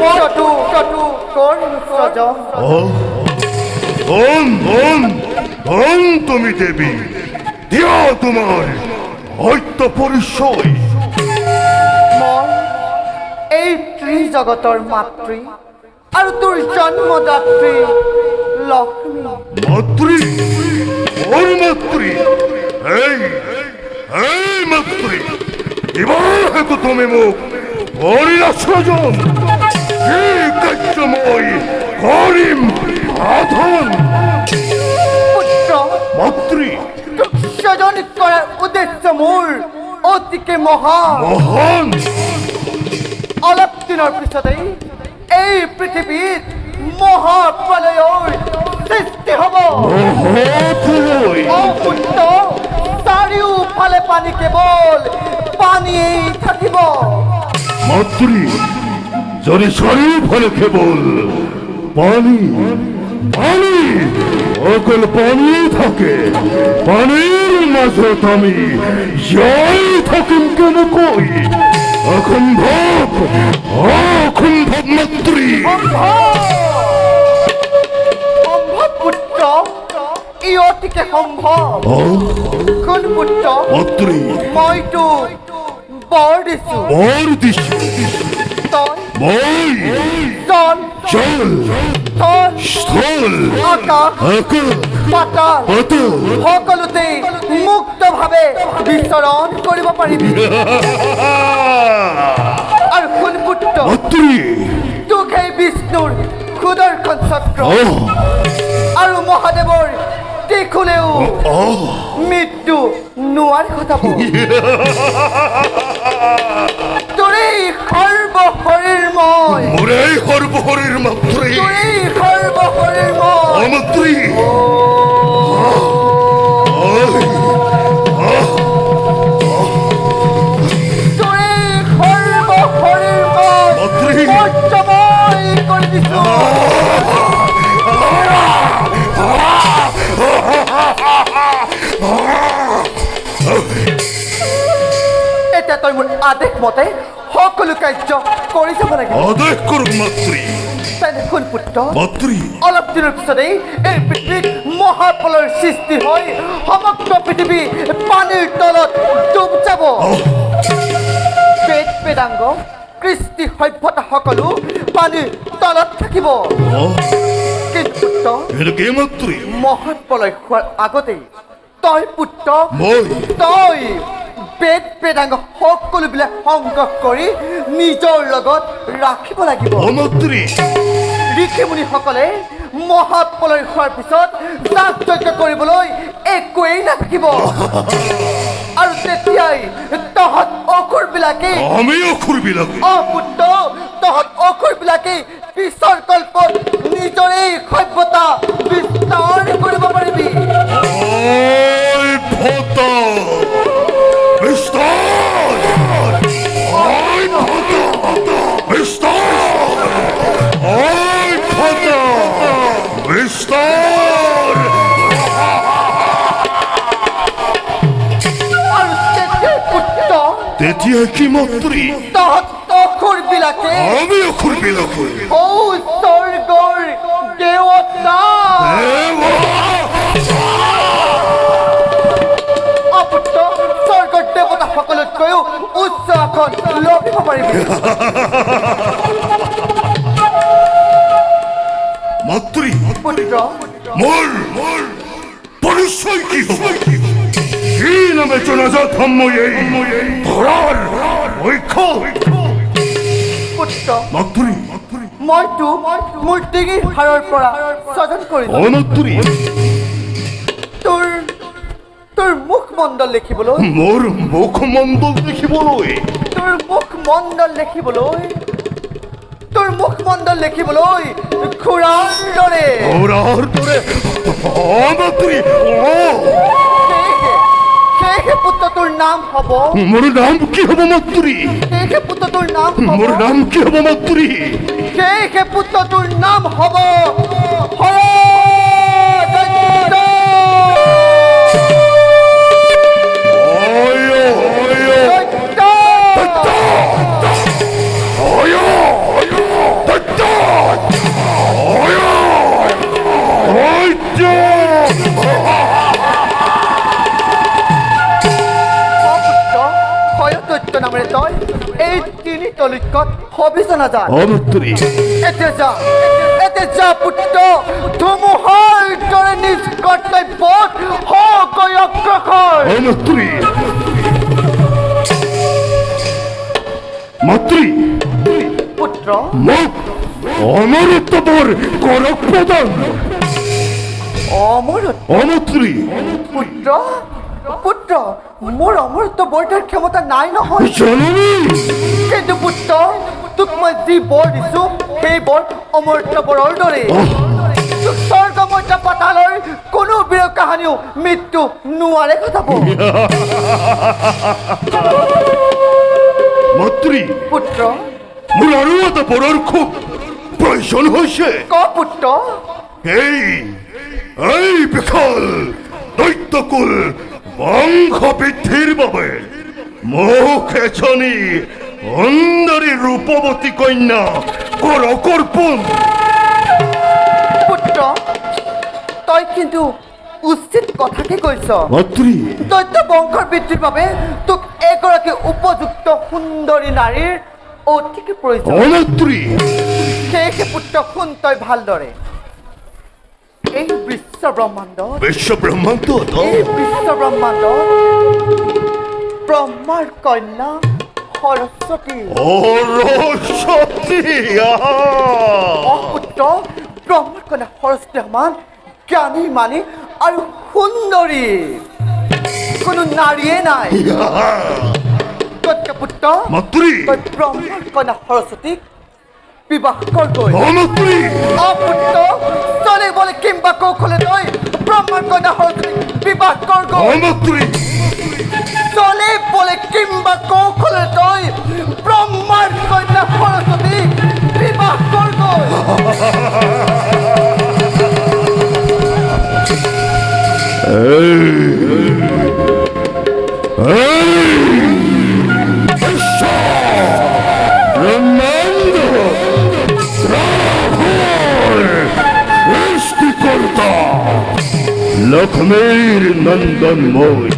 মটু টটু কোন সজন ওম ওম ওম তুমি দেবী দিয়া তোমার হয়তো পরিচয় মই এই ত্ৰিজগতৰ মাতৃ আৰু তোৰ জন্মদাত্ৰী লক্ষ্মী মাতৃ ওৰ মাতৃ এই এই মাতৃ এবাৰ হয়তো তুমি মুখ হৰিলা সজন কাৰ্যময় কৰিম আধন পুত্ৰ মাতৃ সজন কৰাৰ উদ্দেশ্য মোৰ অতিকে মহান মহান অলপ দিনৰ পিছতেই এই পৃথিৱীত মহাপ্ৰলয়ৰ সৃষ্টি হ'ব মহাপ্ৰলয় অ পুত্ৰ চাৰিওফালে পানী কেৱল পানীয়েই থাকিব মাতৃ যদি চাৰিওফালে কেৱল পানী পানী অকল পানী থাকে পানীৰ মাজত আমি জয় থাকিম কেনেকৈ অসম্ভৱ অসম্ভৱ মাতৃ সম্ভৱ পুত্ৰ ই অতিকে সম্ভৱ কোন পুত্ৰ মাতৃ মইতো বৰ দিছোঁ বৰ দিছো তই মই জল জল থল স্থল আকাশ আকাশ পাতাল পাতাল সকলোতে মুক্তভাৱে বিচৰণ কৰিব পাৰিবি আৰু কোন পুত্ৰ মাতৃ তোক সেই বিষ্ণুৰ সুদৰ্শন চক্ৰ আহ আৰু মহাদেৱৰ ত্ৰিশূলেও মৃত্যু নোৱাৰি ঘটাব তোৰেই সৰ্বশৰীৰময় মোৰ এই সৰ্বশৰীৰ মাতৃ তোৰেই সৰ্বশৰীৰময় মাতৃ তোৰেই সৰ্বশৰীৰময় মাতৃ মৰ্যময় কৰি দিছো এতিয়া তই মোৰ আদেশ মতে সকলো কাৰ্য কৰি যাব লাগিব আদেশ কৰোঁ মাতৃ তেনে কোন পুত্ৰ মাতৃ অলপ দিনৰ পিছতেই এই পৃথিৱীত মহাপ্ৰলয়ৰ সৃষ্টি হৈ সমগ্ৰ পৃথিৱী পানীৰ তলত ডুব যাব বেদ বেদাংগ কৃষ্টি সভ্যতা সকলো পানীৰ তলত থাকিব কিন্তু পুত্ৰ এনেকে মাতৃ মহাপ্ৰলয় হোৱাৰ আগতেই তই পুত্ৰ মই তই বেদ বেদাংগ সকলোবিলাক সংগ্ৰহ কৰি নিজৰ লগত ৰাখিব লাগিব মাতৃ ঋষি মুনিসকলে মহাপ্ৰলয় হোৱাৰ পিছত যাগ যজ্ঞ কৰিবলৈ একোৱেই নাথাকিব আৰু তেতিয়াই তহঁত অসুৰবিলাকে আমি অসুৰবিলাক পুত্ৰ তহঁত অসুৰবিলাকে পিছৰ কল্পত নিজৰ এই সভ্যতা বিস্তাৰ কৰিব পাৰিবি ঐ ভতা বিস্তাৰ ঐ ভতা বিস্তাৰ ঐ ভতা বিস্তাৰ আৰু তেতিয়াই পুত্ৰ তেতিয়া কি মাতৃ তহঁত অসুৰবিলাকে আমি অসুৰবিলাক ঔ স্বৰ্গৰ দেৱতা অপুত্ৰ স্বৰ্গৰ দেৱতা সকলোতকৈও উচ্চ আসন লভিব পাৰিবি মাতৃ পুত্ৰ মোৰ পৰিচয় কি হ'ব কি নামে জনাজাত হম মই এই ধৰাৰ ঐক্য পুত্ৰ মাতৃ মইতো মোৰ ডিঙিৰ হাড়ৰ পৰা স্বজন কৰিলো মাতৃ তোৰ তোৰ মুখমণ্ডল দেখিবলৈ মোৰ মুখমণ্ডল দেখিবলৈ তোৰ মুখমণ্ডল দেখিবলৈ তোৰ মুখমণ্ডল দেখিবলৈ খুৰাৰ দৰে ঘোঁৰাৰ দৰে মাতৃ সেয়েহে পুত্ৰ তোৰ নাম হ'ব মোৰ নাম কি হ'ব মাতৃ সেয়েহে পুত্ৰ তোৰ নাম হ'ব মোৰ নাম কি হ'ব মাতৃ সেয়েহে পুত্ৰ তোৰ নাম হ'ব তিনি তলিকত হবিছ নাযায় অমত্ৰী এতিয়া যা পুত্ৰ ধুমুহাৰ দৰে নিজ কৰ্তব্যত হকৈ অগ্ৰসৰ অমত্ৰী মাতৃ পুত্ৰ মোক অমৰত্বৰ কৰক প্ৰদান অমৰত অমত্ৰী পুত্ৰ মোৰ অমৰত্ব বৰদাৰ ক্ষমতা নাই নহয় জননী কিন্তু পুত্ৰ তোক মই যি বৰ দিছো সেই বৰ অমৰত্ব বৰৰ দৰে তোক স্বৰ্গমৰ্য পাতালৰ কোনো বীৰ কাহানিও মৃত্যু নোৱাৰে ঘটাব মাতৃ পুত্ৰ মোৰ আৰু এটা বৰৰ খুব প্ৰয়োজন হৈছে ক পুত্ৰ এই বিশাল দৈত্যকুল বংশ বৃদ্ধিৰ বাবে মোক এজনী সুন্দৰী ৰূপৱতী কন্যা কৰক অৰ্পণ পুত্ৰ তই কিন্তু উচিত কথাকে কৈছ মাতৃ দৈত্য বংশৰ বৃদ্ধিৰ বাবে তোক এগৰাকী উপযুক্ত সুন্দৰী নাৰীৰ অতিকে প্ৰয়োজন অমাতৃ সেয়েহে পুত্ৰ শুন তই ভালদৰে এই বিশ্ব ব্ৰহ্মাণ্ড ব্ৰহ্মাৰ কন্যা সৰস্বতী পুত্ৰ ব্ৰহ্মাৰ কন্যা সৰস্বতী সমান জ্ঞানী মানি আৰু সুন্দৰী কোনো নাৰীয়ে নাই গতিকে পুত্ৰ মাতৃ তই ব্ৰহ্মাৰ কন্যা সৰস্বতীক বিবাহ কৰগৈ অমাতৃ পুত্ৰ চলে বলে কিংবা কৌশলে তই ব্ৰহ্মাৰ কন্যা সৰস্বতীক বিবাহ কৰগৈ অমাতৃ চলে বলে কিংবা কৌশলে তই ব্ৰহ্মাৰ কন্যা সৰস্বতীক বিবাহ কৰগৈ লক্ষ্মীর নন্দন মই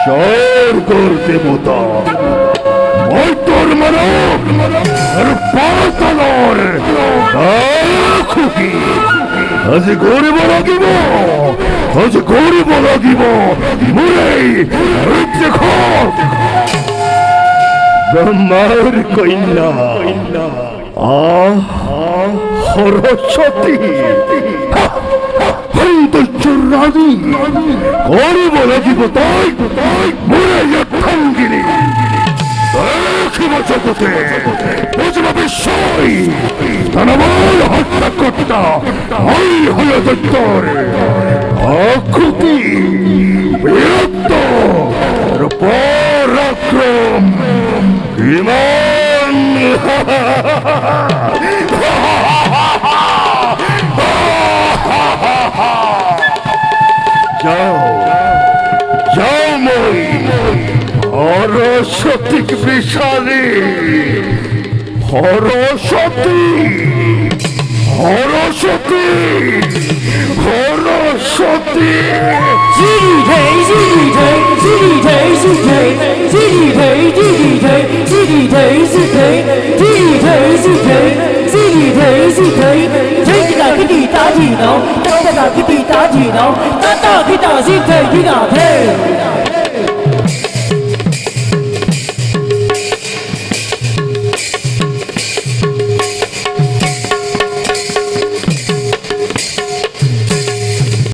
স্বর্গর দেবতা মই তোর মানব আর পাতালর খুকি আজি গরিব লাগিব মোরেই দেখো ব্রহ্মার কন্যা সরস্বতী রানী গরিব লাগিব তাই মোরে অর্থাঙ্গিনী দেখিব জগতে বুঝব বিশ্বই দানবল হত্যাকর্তা ওই হল দৈত্যর আকৃতি বীরত্ব পরাক্রম ইমান যাও মই সরস্বতীক বিষালে সরস্বতী